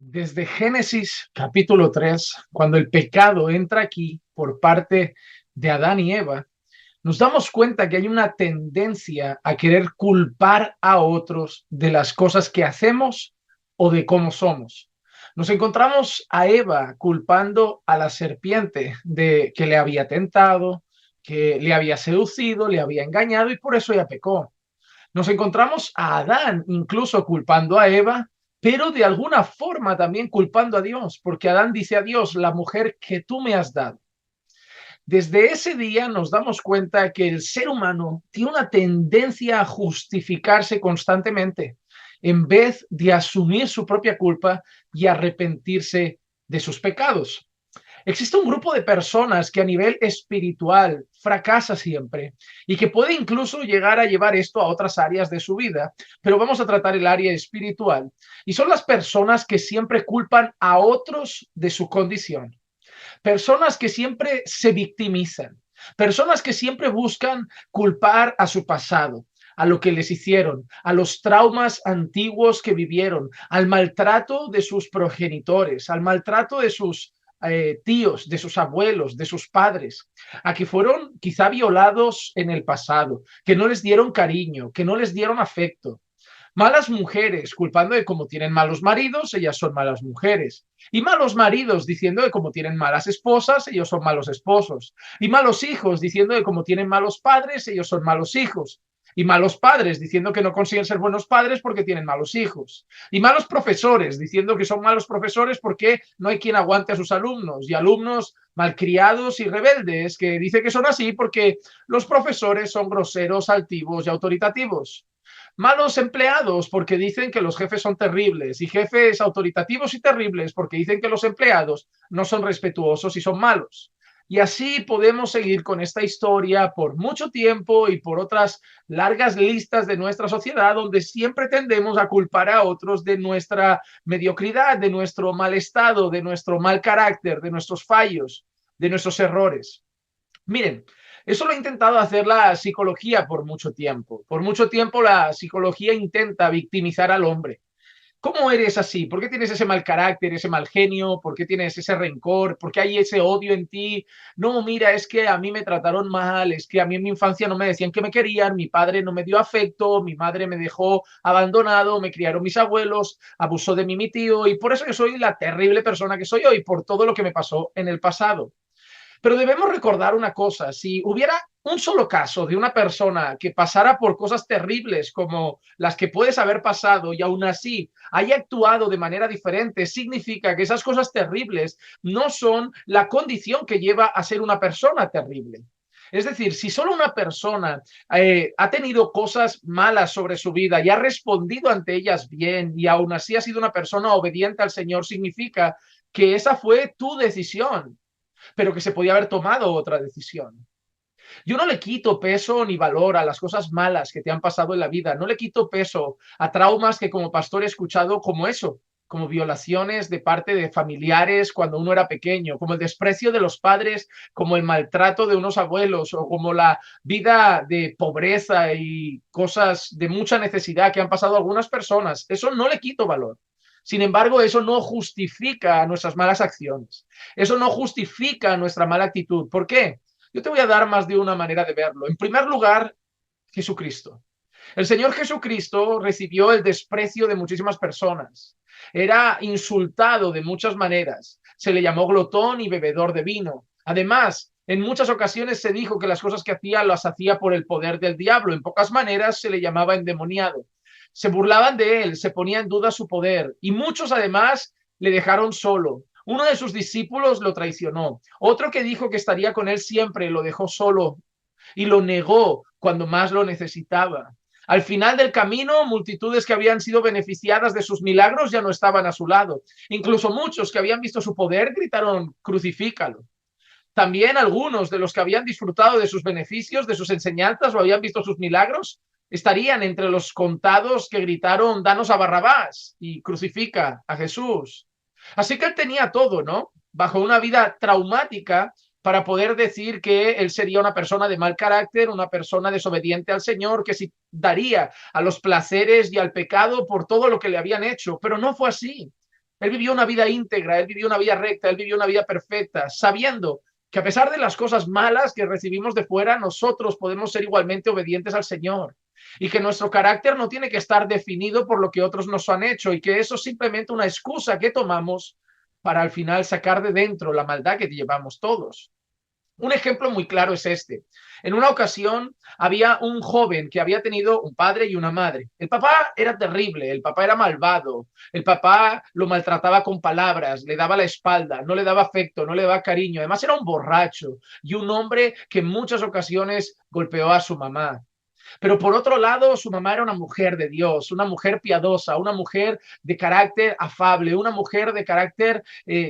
Desde Génesis capítulo 3, cuando el pecado entra aquí por parte de Adán y Eva, nos damos cuenta que hay una tendencia a querer culpar a otros de las cosas que hacemos o de cómo somos. Nos encontramos a Eva culpando a la serpiente de que le había tentado, que le había seducido, le había engañado y por eso ella pecó. Nos encontramos a Adán incluso culpando a Eva, pero de alguna forma también culpando a Dios, porque Adán dice a Dios, la mujer que tú me has dado. Desde ese día nos damos cuenta que el ser humano tiene una tendencia a justificarse constantemente en vez de asumir su propia culpa y arrepentirse de sus pecados. Existe un grupo de personas que a nivel espiritual fracasa siempre y que puede incluso llegar a llevar esto a otras áreas de su vida, pero vamos a tratar el área espiritual. Y son las personas que siempre culpan a otros de su condición, personas que siempre se victimizan, personas que siempre buscan culpar a su pasado, a lo que les hicieron, a los traumas antiguos que vivieron, al maltrato de sus progenitores, al maltrato de sus tíos, de sus abuelos, de sus padres, a que fueron quizá violados en el pasado, que no les dieron cariño, que no les dieron afecto. Malas mujeres culpando de cómo tienen malos maridos, ellas son malas mujeres. Y malos maridos diciendo de cómo tienen malas esposas, ellos son malos esposos. Y malos hijos diciendo de cómo tienen malos padres, ellos son malos hijos. Y malos padres diciendo que no consiguen ser buenos padres porque tienen malos hijos. Y malos profesores diciendo que son malos profesores porque no hay quien aguante a sus alumnos. Y alumnos malcriados y rebeldes que dicen que son así porque los profesores son groseros, altivos y autoritativos. Malos empleados porque dicen que los jefes son terribles y jefes autoritativos y terribles porque dicen que los empleados no son respetuosos y son malos. Y así podemos seguir con esta historia por mucho tiempo y por otras largas listas de nuestra sociedad donde siempre tendemos a culpar a otros de nuestra mediocridad, de nuestro mal estado, de nuestro mal carácter, de nuestros fallos, de nuestros errores. Miren, eso lo ha intentado hacer la psicología por mucho tiempo. Por mucho tiempo la psicología intenta victimizar al hombre. ¿Cómo eres así? ¿Por qué tienes ese mal carácter, ese mal genio? ¿Por qué tienes ese rencor? ¿Por qué hay ese odio en ti? No, mira, es que a mí me trataron mal, es que a mí en mi infancia no me decían que me querían, mi padre no me dio afecto, mi madre me dejó abandonado, me criaron mis abuelos, abusó de mí mi tío y por eso yo soy la terrible persona que soy hoy, por todo lo que me pasó en el pasado. Pero debemos recordar una cosa, si hubiera un solo caso de una persona que pasara por cosas terribles como las que puedes haber pasado y aún así haya actuado de manera diferente, significa que esas cosas terribles no son la condición que lleva a ser una persona terrible. Es decir, si solo una persona ha tenido cosas malas sobre su vida y ha respondido ante ellas bien y aún así ha sido una persona obediente al Señor, significa que esa fue tu decisión, pero que se podía haber tomado otra decisión. Yo no le quito peso ni valor a las cosas malas que te han pasado en la vida, no le quito peso a traumas que como pastor he escuchado como eso, como violaciones de parte de familiares cuando uno era pequeño, como el desprecio de los padres, como el maltrato de unos abuelos o como la vida de pobreza y cosas de mucha necesidad que han pasado algunas personas. Eso no le quito valor. Sin embargo, eso no justifica nuestras malas acciones. Eso no justifica nuestra mala actitud. ¿Por qué? Yo te voy a dar más de una manera de verlo. En primer lugar, Jesucristo. El Señor Jesucristo recibió el desprecio de muchísimas personas. Era insultado de muchas maneras. Se le llamó glotón y bebedor de vino. Además, en muchas ocasiones se dijo que las cosas que hacía las hacía por el poder del diablo. En pocas maneras se le llamaba endemoniado. Se burlaban de él, se ponía en duda su poder y muchos además le dejaron solo. Uno de sus discípulos lo traicionó. Otro que dijo que estaría con él siempre lo dejó solo y lo negó cuando más lo necesitaba. Al final del camino, multitudes que habían sido beneficiadas de sus milagros ya no estaban a su lado. Incluso muchos que habían visto su poder gritaron, crucifícalo. También algunos de los que habían disfrutado de sus beneficios, de sus enseñanzas o habían visto sus milagros, estarían entre los contados que gritaron, danos a Barrabás y crucifica a Jesús. Así que él tenía todo, ¿no? Bajo una vida traumática para poder decir que él sería una persona de mal carácter, una persona desobediente al Señor, que sí daría a los placeres y al pecado por todo lo que le habían hecho. Pero no fue así. Él vivió una vida íntegra, él vivió una vida recta, él vivió una vida perfecta, sabiendo que a pesar de las cosas malas que recibimos de fuera, nosotros podemos ser igualmente obedientes al Señor y que nuestro carácter no tiene que estar definido por lo que otros nos han hecho y que eso es simplemente una excusa que tomamos para al final sacar de dentro la maldad que llevamos todos. Un ejemplo muy claro es este. En una ocasión había un joven que había tenido un padre y una madre. El papá era terrible, el papá era malvado, el papá lo maltrataba con palabras, le daba la espalda, no le daba afecto, no le daba cariño. Además era un borracho y un hombre que en muchas ocasiones golpeó a su mamá. Pero por otro lado, su mamá era una mujer de Dios, una mujer piadosa, una mujer de carácter afable, una mujer de carácter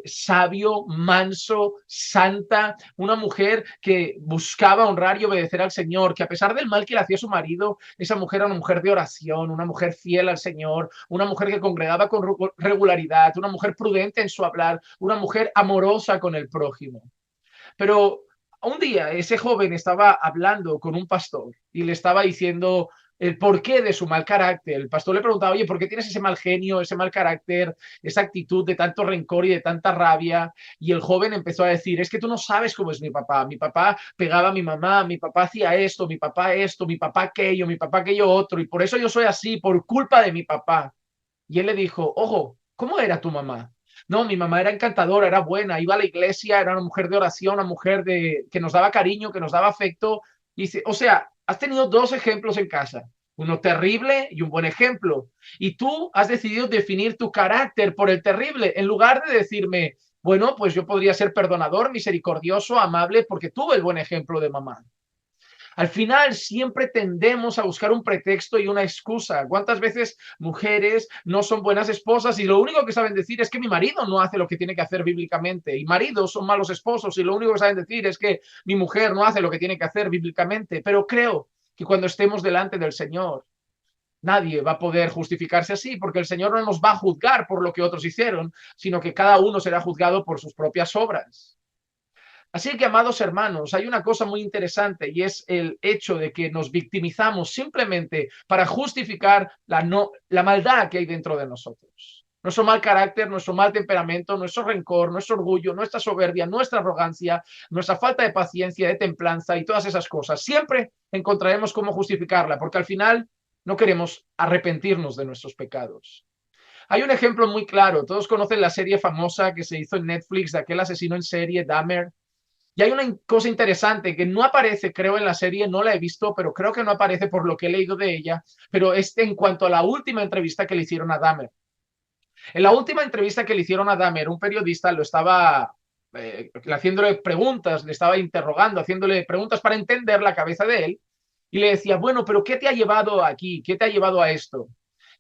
sabio, manso, santa, una mujer que buscaba honrar y obedecer al Señor, que a pesar del mal que le hacía su marido, esa mujer era una mujer de oración, una mujer fiel al Señor, una mujer que congregaba con regularidad, una mujer prudente en su hablar, una mujer amorosa con el prójimo. Pero un día ese joven estaba hablando con un pastor y le estaba diciendo el porqué de su mal carácter. El pastor le preguntaba, oye, ¿por qué tienes ese mal genio, ese mal carácter, esa actitud de tanto rencor y de tanta rabia? Y el joven empezó a decir, es que tú no sabes cómo es mi papá. Mi papá pegaba a mi mamá, mi papá hacía esto, mi papá aquello otro. Y por eso yo soy así, por culpa de mi papá. Y él le dijo, ojo, ¿cómo era tu mamá? No, mi mamá era encantadora, era buena, iba a la iglesia, era una mujer de oración, una mujer que nos daba cariño, que nos daba afecto. Y dice, o sea, has tenido dos ejemplos en casa, uno terrible y un buen ejemplo. Y tú has decidido definir tu carácter por el terrible, en lugar de decirme, bueno, pues yo podría ser perdonador, misericordioso, amable, porque tuve el buen ejemplo de mamá. Al final siempre tendemos a buscar un pretexto y una excusa. ¿Cuántas veces mujeres no son buenas esposas y lo único que saben decir es que mi marido no hace lo que tiene que hacer bíblicamente? Y maridos son malos esposos y lo único que saben decir es que mi mujer no hace lo que tiene que hacer bíblicamente. Pero creo que cuando estemos delante del Señor, nadie va a poder justificarse así, porque el Señor no nos va a juzgar por lo que otros hicieron, sino que cada uno será juzgado por sus propias obras. Así que, amados hermanos, hay una cosa muy interesante y es el hecho de que nos victimizamos simplemente para justificar la maldad que hay dentro de nosotros. Nuestro mal carácter, nuestro mal temperamento, nuestro rencor, nuestro orgullo, nuestra soberbia, nuestra arrogancia, nuestra falta de paciencia, de templanza y todas esas cosas. Siempre encontraremos cómo justificarla, porque al final no queremos arrepentirnos de nuestros pecados. Hay un ejemplo muy claro. Todos conocen la serie famosa que se hizo en Netflix de aquel asesino en serie, Dahmer. Y hay una cosa interesante que no aparece, creo, en la serie, no la he visto, pero creo que no aparece por lo que he leído de ella, pero es en cuanto a la última entrevista que le hicieron a Dahmer. En la última entrevista que le hicieron a Dahmer, un periodista lo estaba haciéndole preguntas, le estaba interrogando, haciéndole preguntas para entender la cabeza de él, y le decía, bueno, pero ¿qué te ha llevado aquí? ¿Qué te ha llevado a esto?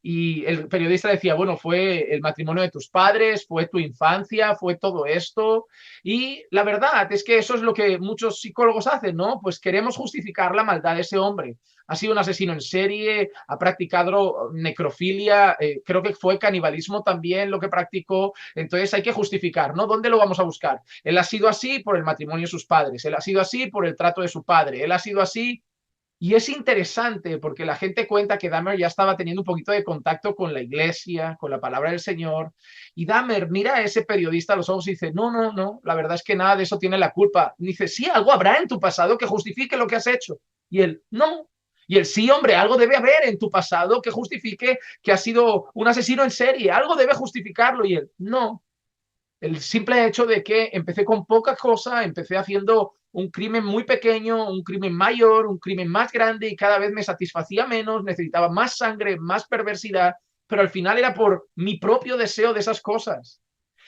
Y el periodista decía, bueno, fue el matrimonio de tus padres, fue tu infancia, fue todo esto. Y la verdad es que eso es lo que muchos psicólogos hacen, ¿no? Pues queremos justificar la maldad de ese hombre. Ha sido un asesino en serie, ha practicado necrofilia, creo que fue canibalismo también lo que practicó. Entonces hay que justificar, ¿no? ¿Dónde lo vamos a buscar? Él ha sido así por el matrimonio de sus padres, él ha sido así por el trato de su padre, él ha sido así. Y es interesante porque la gente cuenta que Dahmer ya estaba teniendo un poquito de contacto con la iglesia, con la palabra del Señor. Y Dahmer mira a ese periodista a los ojos y dice, no, no, no, la verdad es que nada de eso tiene la culpa. Y dice, sí, algo habrá en tu pasado que justifique lo que has hecho. Y él, no. Y él, sí, hombre, algo debe haber en tu pasado que justifique que has sido un asesino en serie. Algo debe justificarlo. Y él, no. El simple hecho de que empecé con poca cosa, empecé haciendo un crimen muy pequeño, un crimen mayor, un crimen más grande y cada vez me satisfacía menos, necesitaba más sangre, más perversidad, pero al final era por mi propio deseo de esas cosas.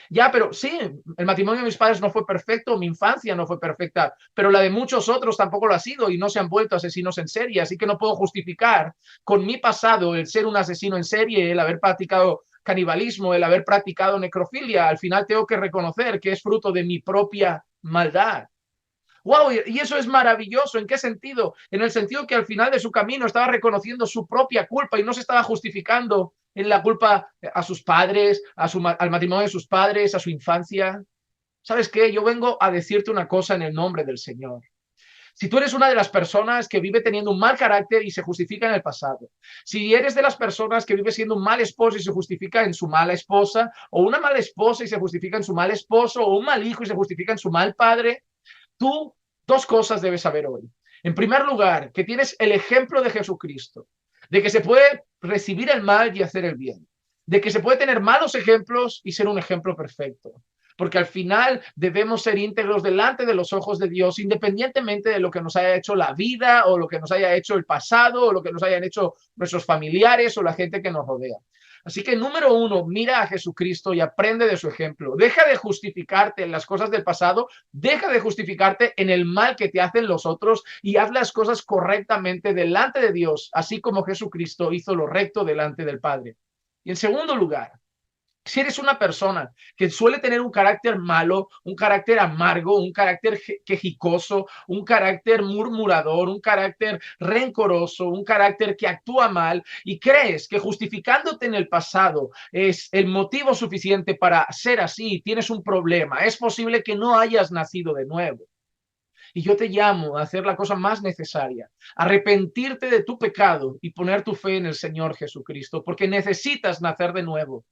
Ya, pero sí, el matrimonio de mis padres no fue perfecto, mi infancia no fue perfecta, pero la de muchos otros tampoco lo ha sido y no se han vuelto asesinos en serie, así que no puedo justificar con mi pasado el ser un asesino en serie, el haber practicado canibalismo, el haber practicado necrofilia. Al final tengo que reconocer que es fruto de mi propia maldad. ¡Wow! Y eso es maravilloso. ¿En qué sentido? En el sentido que al final de su camino estaba reconociendo su propia culpa y no se estaba justificando en la culpa a sus padres, al matrimonio de sus padres, a su infancia. ¿Sabes qué? Yo vengo a decirte una cosa en el nombre del Señor. Si tú eres una de las personas que vive teniendo un mal carácter y se justifica en el pasado, si eres de las personas que vive siendo un mal esposo y se justifica en su mala esposa, o una mala esposa y se justifica en su mal esposo, o un mal hijo y se justifica en su mal padre, tú dos cosas debes saber hoy. En primer lugar, que tienes el ejemplo de Jesucristo, de que se puede recibir el mal y hacer el bien, de que se puede tener malos ejemplos y ser un ejemplo perfecto. Porque al final debemos ser íntegros delante de los ojos de Dios, independientemente de lo que nos haya hecho la vida o lo que nos haya hecho el pasado o lo que nos hayan hecho nuestros familiares o la gente que nos rodea. Así que número uno, mira a Jesucristo y aprende de su ejemplo. Deja de justificarte en las cosas del pasado, deja de justificarte en el mal que te hacen los otros y haz las cosas correctamente delante de Dios, así como Jesucristo hizo lo recto delante del Padre. Y en segundo lugar, si eres una persona que suele tener un carácter malo, un carácter amargo, un carácter quejicoso, un carácter murmurador, un carácter rencoroso, un carácter que actúa mal y crees que justificándote en el pasado es el motivo suficiente para ser así, tienes un problema. Es posible que no hayas nacido de nuevo. Y yo te llamo a hacer la cosa más necesaria, arrepentirte de tu pecado y poner tu fe en el Señor Jesucristo, porque necesitas nacer de nuevo.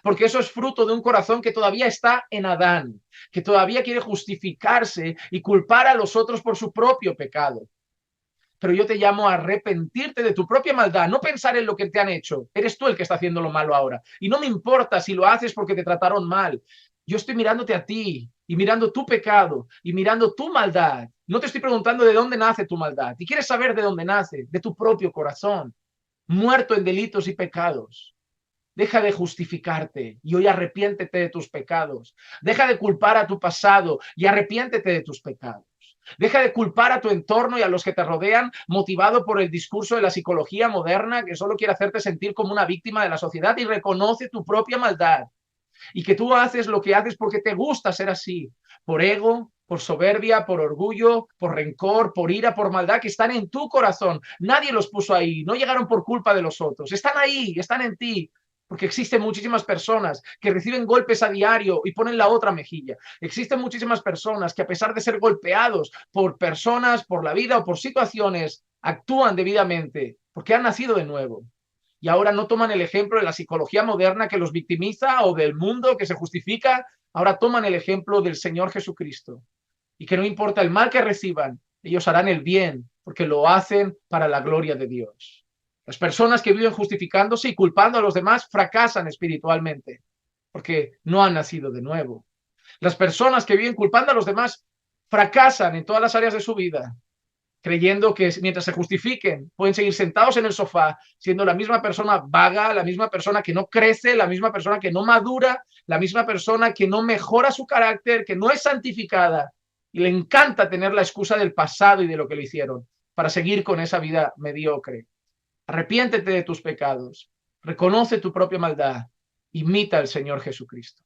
Porque eso es fruto de un corazón que todavía está en Adán, que todavía quiere justificarse y culpar a los otros por su propio pecado. Pero yo te llamo a arrepentirte de tu propia maldad, no pensar en lo que te han hecho. Eres tú el que está haciendo lo malo ahora. Y no me importa si lo haces porque te trataron mal. Yo estoy mirándote a ti y mirando tu pecado y mirando tu maldad. No te estoy preguntando de dónde nace tu maldad. Y quieres saber de dónde nace, de tu propio corazón, muerto en delitos y pecados. Deja de justificarte y hoy arrepiéntete de tus pecados. Deja de culpar a tu pasado y arrepiéntete de tus pecados. Deja de culpar a tu entorno y a los que te rodean motivado por el discurso de la psicología moderna que solo quiere hacerte sentir como una víctima de la sociedad y reconoce tu propia maldad y que tú haces lo que haces porque te gusta ser así, por ego, por soberbia, por orgullo, por rencor, por ira, por maldad que están en tu corazón. Nadie los puso ahí, no llegaron por culpa de los otros, están ahí, están en ti. Porque existen muchísimas personas que reciben golpes a diario y ponen la otra mejilla. Existen muchísimas personas que a pesar de ser golpeados por personas, por la vida o por situaciones, actúan debidamente porque han nacido de nuevo. Y ahora no toman el ejemplo de la psicología moderna que los victimiza o del mundo que se justifica. Ahora toman el ejemplo del Señor Jesucristo. Y que no importa el mal que reciban, ellos harán el bien porque lo hacen para la gloria de Dios. Las personas que viven justificándose y culpando a los demás fracasan espiritualmente porque no han nacido de nuevo. Las personas que viven culpando a los demás fracasan en todas las áreas de su vida, creyendo que mientras se justifiquen pueden seguir sentados en el sofá siendo la misma persona vaga, la misma persona que no crece, la misma persona que no madura, la misma persona que no mejora su carácter, que no es santificada y le encanta tener la excusa del pasado y de lo que le hicieron para seguir con esa vida mediocre. Arrepiéntete de tus pecados, reconoce tu propia maldad, imita al Señor Jesucristo.